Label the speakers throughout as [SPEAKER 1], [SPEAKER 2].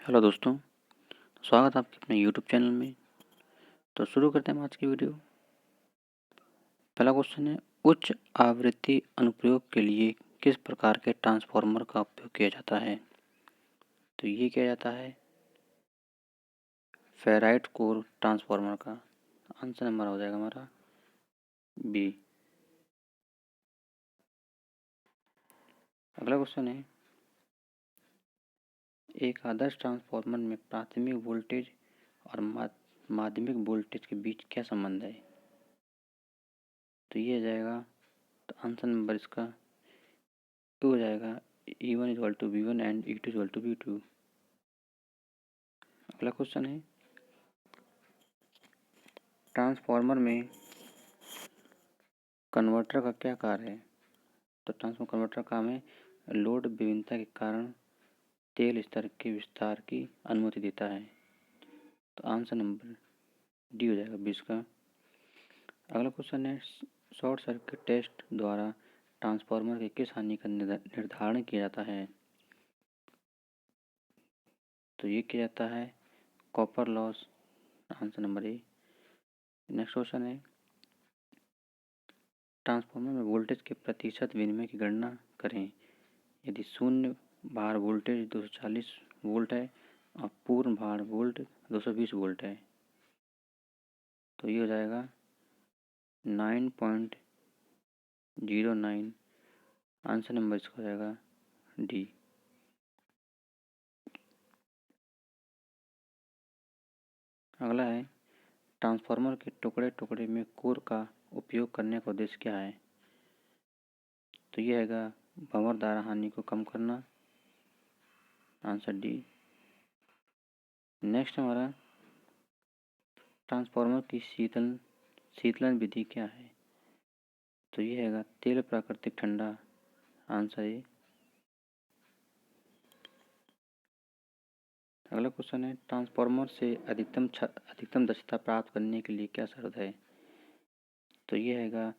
[SPEAKER 1] Hello दोस्तों, स्वागत है आपके अपने यूट्यूब चैनल में। तो शुरू करते हैं हम आज की वीडियो। पहला क्वेश्चन है, उच्च आवृत्ति अनुप्रयोग के लिए किस प्रकार के ट्रांसफार्मर का उपयोग किया जाता है? तो ये किया जाता है फेराइट कोर ट्रांसफार्मर का। आंसर नंबर हो जाएगा हमारा बी। अगला क्वेश्चन है, एक आदर्श ट्रांसफार्मर में प्राथमिक वोल्टेज और माध्यमिक वोल्टेज के बीच क्या संबंध है? तो ये हो जाएगा, तो आंसर नंबर इसका टू हो जाएगा, E1 equal to V1 and E2 equal to V2। अगला क्वेश्चन है, ट्रांसफार्मर में कन्वर्टर का क्या कार्य है? तो ट्रांसफार्मर कन्वर्टर का काम है लोड भिन्नता के कारण तेल स्तर के विस्तार की अनुमति देता है। तो आंसर नंबर डी हो जाएगा 20 का। अगला क्वेश्चन है, शॉर्ट सर्किट टेस्ट द्वारा ट्रांसफार्मर की किस हानि का निर्धारण किया जाता है? तो ये किया जाता है copper loss. Answer number A. Next question है, ट्रांसफार्मर में वोल्टेज के प्रतिशत विनिमय की गणना करें। यदि शून्य भार वोल्टेज 240 वोल्ट है और पूर्ण भार वोल्ट 220 वोल्ट है, तो ये हो जाएगा 9.09। आंसर नंबर इसका हो जाएगा डी। अगला है, ट्रांसफार्मर के टुकड़े टुकड़े में कोर का उपयोग करने का उद्देश्य क्या है? तो ये आएगा भंवर धारा हानि को कम करना। Answer D. नेक्स्ट हमारा, ट्रांसफार्मर की शीतलन विधि क्या है? तो ये हैगा तेल प्राकृतिक ठंडा। Answer A. अगला क्वेश्चन है, ट्रांसफार्मर से अधिकतम दक्षता प्राप्त करने के लिए क्या शर्त है? तो ये हैगा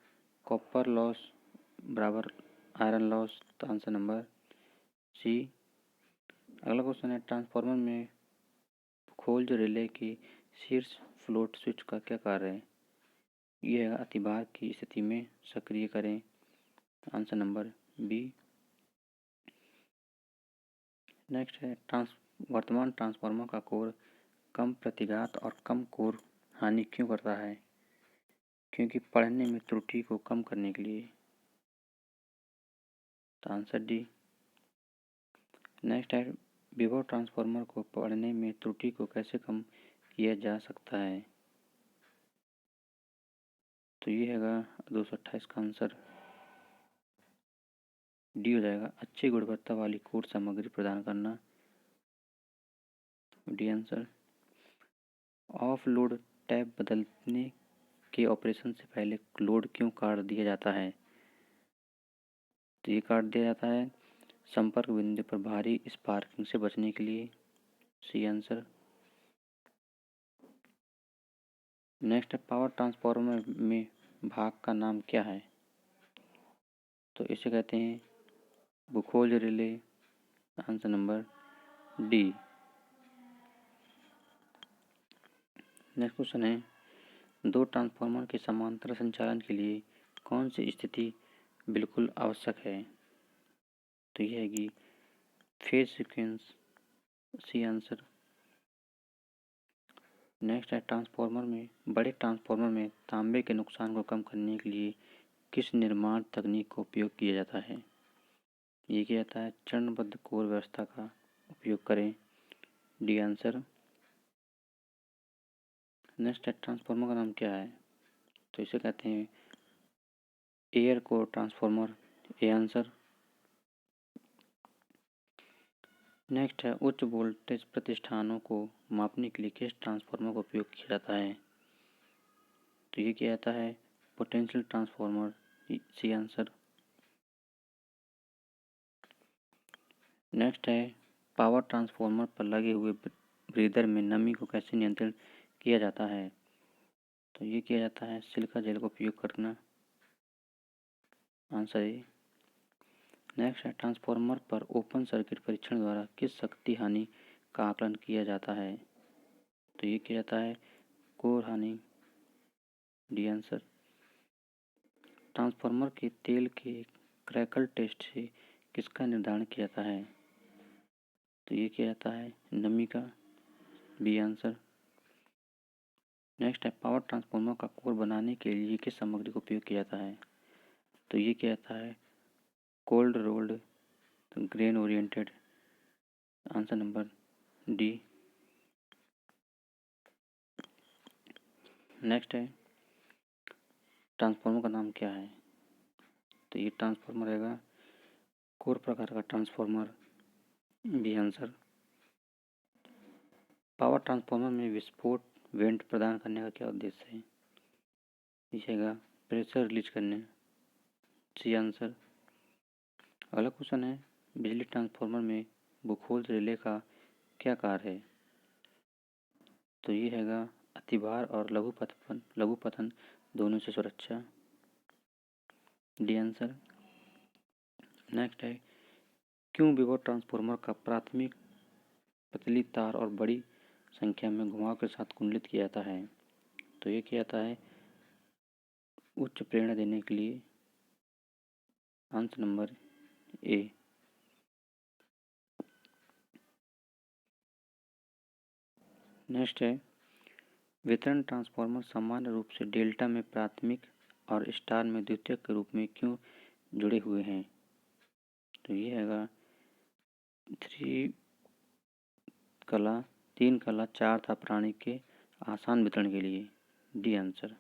[SPEAKER 1] कॉपर लॉस बराबर आयरन लॉस। तो आंसर नंबर सी। अगला क्वेश्चन है, ट्रांसफार्मर में खोज रिले की शीर्ष फ्लोट स्विच का क्या कार्य है? ये है अतिभार की स्थिति में सक्रिय करें। Answer number B. नेक्स्ट है, वर्तमान ट्रांसफार्मर का कोर कम प्रतिघात और कम कोर हानि क्यों करता है? क्योंकि पढ़ने में त्रुटि को कम करने के लिए। तो आंसर डी। नेक्स्ट है, विभव ट्रांसफार्मर को पढ़ने में त्रुटि को कैसे कम किया जा सकता है? तो ये हैगा 228 का आंसर डी हो जाएगा, अच्छी गुणवत्ता वाली कोर सामग्री प्रदान करना। D answer. Of load tap बदलने के ऑपरेशन से पहले लोड क्यों काट दिया जाता है? तो ये काट दिया जाता है संपर्क बिंदु पर भारी स्पार्किंग से बचने के लिए। C answer. नेक्स्ट है, पावर ट्रांसफार्मर में भाग का नाम क्या है? तो इसे कहते हैं Buchholz relay. Answer number D. Next question है, दो ट्रांसफार्मर के समांतर संचालन के लिए कौन सी स्थिति बिल्कुल आवश्यक है? तो यह है phase sequence. C answer. Next है, बड़े ट्रांसफार्मर में तांबे के नुकसान को कम करने के लिए किस निर्माण तकनीक का उपयोग किया जाता है? ये किया जाता है चरणबद्ध कोर व्यवस्था का उपयोग करें। D answer. नेक्स्ट है, ट्रांसफार्मर का नाम क्या है? तो इसे कहते हैं air core transformer. A answer. Next है, उच्च वोल्टेज प्रतिष्ठानों को मापने के लिए किस ट्रांसफार्मर का उपयोग किया जाता है? तो ये किया जाता है potential transformer. C answer. Next है, पावर ट्रांसफार्मर पर लगे हुए ब्रीदर में नमी को कैसे नियंत्रित किया जाता है? तो ये किया जाता है सिलिका जेल का उपयोग करना। Answer A. नेक्स्ट है, ट्रांसफार्मर पर ओपन सर्किट परीक्षण द्वारा किस शक्ति हानि का आकलन किया जाता है? तो ये किया जाता है कोर हानि, डी आंसर। ट्रांसफार्मर के तेल के क्रैकल टेस्ट से किसका निर्धारण किया जाता है? तो ये किया जाता है नमी का, बी आंसर। नेक्स्ट है पावर ट्रांसफार्मर का कोर बनाने के लिए किस सामग्री का उपयोग किया जाता है? तो ये किया जाता है cold rolled grain oriented, answer number D. Next है ट्रांसफार्मर का नाम क्या है? तो ये ट्रांसफार्मर रहेगा कोर प्रकार का transformer, B answer. Power transformer में विस्फोट वेंट प्रदान करने का क्या उद्देश्य है? रहेगा प्रेशर रिलीज करने, सी आंसर। अगला क्वेश्चन है बिजली ट्रांसफार्मर में बुखोल रिले का क्या कार्य है? तो ये हैगा अतिभार और लघु पतन दोनों से सुरक्षा, डी आंसर। नेक्स्ट है क्यों विभव ट्रांसफार्मर का प्राथमिक पतली तार और बड़ी संख्या में घुमाव के साथ कुंडलित किया जाता है? तो ये किया जाता है उच्च प्रेरणा देने के लिए, आंसर नंबर ए। नेक्स्ट है वितरण ट्रांसफार्मर सामान्य रूप से डेल्टा में प्राथमिक और स्टार में द्वितीयक के रूप में क्यों जुड़े हुए हैं? तो ये हैगा 3 कला 4 था प्राणी के आसान वितरण के लिए, डी आंसर।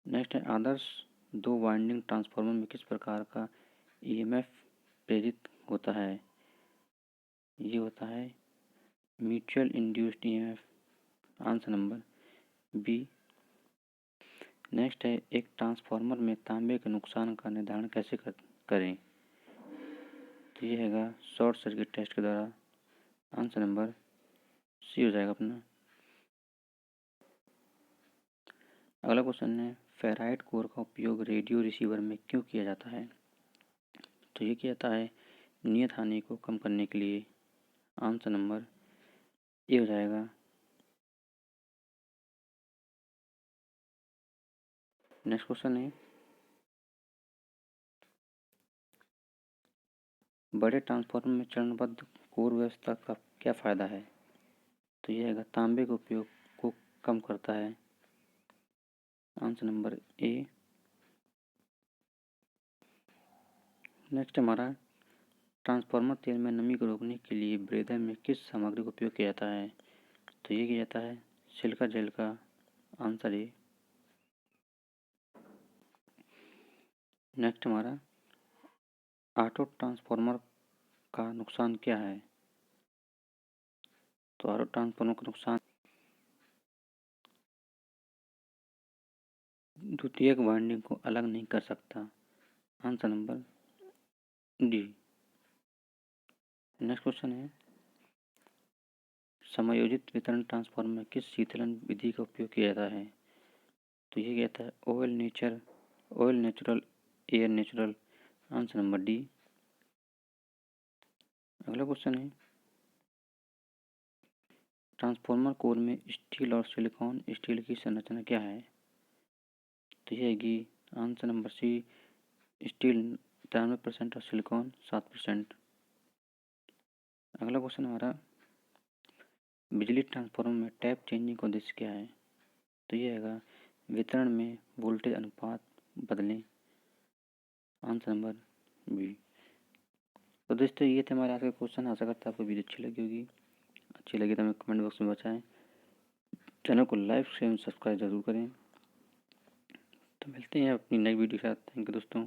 [SPEAKER 1] नेक्स्ट है आदर्श 2 वाइंडिंग ट्रांसफार्मर में किस प्रकार का ईएमएफ प्रेरित होता है? ये होता है mutual induced EMF, answer number B. Next है एक ट्रांसफार्मर में तांबे के नुकसान का निर्धारण कैसे करें? तो ये हैगा शॉर्ट सर्किट टेस्ट के द्वारा, आंसर नंबर सी हो जाएगा अपना। अगला क्वेश्चन है फेराइट कोर का उपयोग रेडियो रिसीवर में क्यों किया जाता है? तो ये किया जाता है नियत हानि को कम करने के लिए, आंसर नंबर ए हो जाएगा। नेक्स्ट क्वेश्चन है बड़े ट्रांसफार्मर में चरणबद्ध कोर व्यवस्था का क्या फायदा है? तो ये हैगा तांबे के उपयोग को कम करता है, आंसर नंबर ए। नेक्स्ट हमारा ट्रांसफार्मर तेल में नमी को रोकने के लिए ब्रेदर में किस सामग्री का उपयोग किया जाता है? तो ये किया जाता है सिलिका जेल का, आंसर ए। नेक्स्ट हमारा ऑटो ट्रांसफार्मर का नुकसान क्या है? तो ऑटो ट्रांसफार्मर का नुकसान द्वितीयक वाइंडिंग को अलग नहीं कर सकता, answer number D. Next question है समायोजित वितरण ट्रांसफार्मर में किस शीतलन विधि का उपयोग किया जाता है? तो ये कहता है oil natural air natural, answer number D. अगला क्वेश्चन है ट्रांसफार्मर कोर में स्टील और सिलिकॉन स्टील की संरचना क्या है? तो ये हैगी आंसर नंबर सी स्टील 93% और सिलिकॉन 7%। अगला क्वेश्चन हमारा बिजली ट्रांसफार्मर में टैप चेंजिंग का उद्देश्य क्या है? तो ये हैगा वितरण में वोल्टेज अनुपात बदलें, आंसर नंबर बी। तो दोस्तों ये थे हमारे आज के क्वेश्चन। आशा करता है आपको वीडियो अच्छी लगी होगी। अच्छी लगी तो हमें कमेंट बॉक्स में बताएं। चैनल को लाइक शेयर सब्सक्राइब जरूर करें। तो मिलते हैं अपनी नई वीडियो के साथ। थैंक यू दोस्तों।